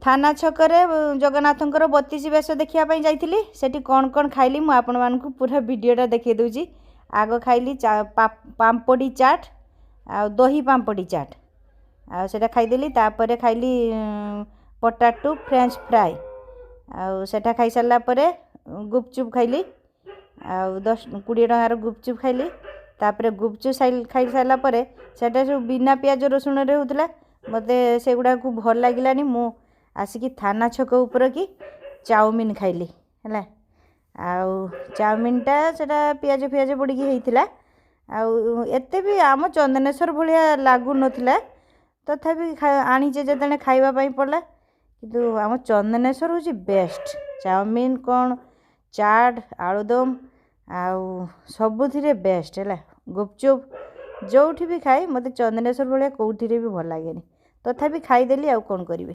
थाना छकरे जगन्नाथंकर 32 बेश देखापी जाइली सेठी कौन कौन खाइली मु आपण मानकु पूरा वीडियोटा देखै दूची। आग खाइली पाम्पड़ी चाट आ दही पाम्पड़ी चाट आ सेटा खाइदेली तापर खाइली पोटाटो फ्रेंच फ्राई आ सेटा खाई सारला परे गुपचुप खाइली आ 10-20 टंकार गुपचुप खाइली तापर गुपचुप खाई सारला परे सेटा सब बिना प्याज रसुण रे होतला मते सेगुडा को भल लागिलानी मु आसिकी थाना छक ऊपर की चाउमीन खाइली हैला आउ चाउमीनटा सेटा पियाज पियाज पड़िकी होइतिला आउ एते भी आम चंदनेश्वर भलिया लागु नथिला तथापि आनीचे जतने खाइबा पई पड़ला किंतु आम चंदनेश्वर होची बेस्ट चाउमीन कौन चाट आलुदम आउ सबुथिरे बेस्ट है गुपचुप जोठी भी खाए मत चंदनेश्वर भाया कौटी भी भल लगे तथापि खाईदेली आउ कौन करी।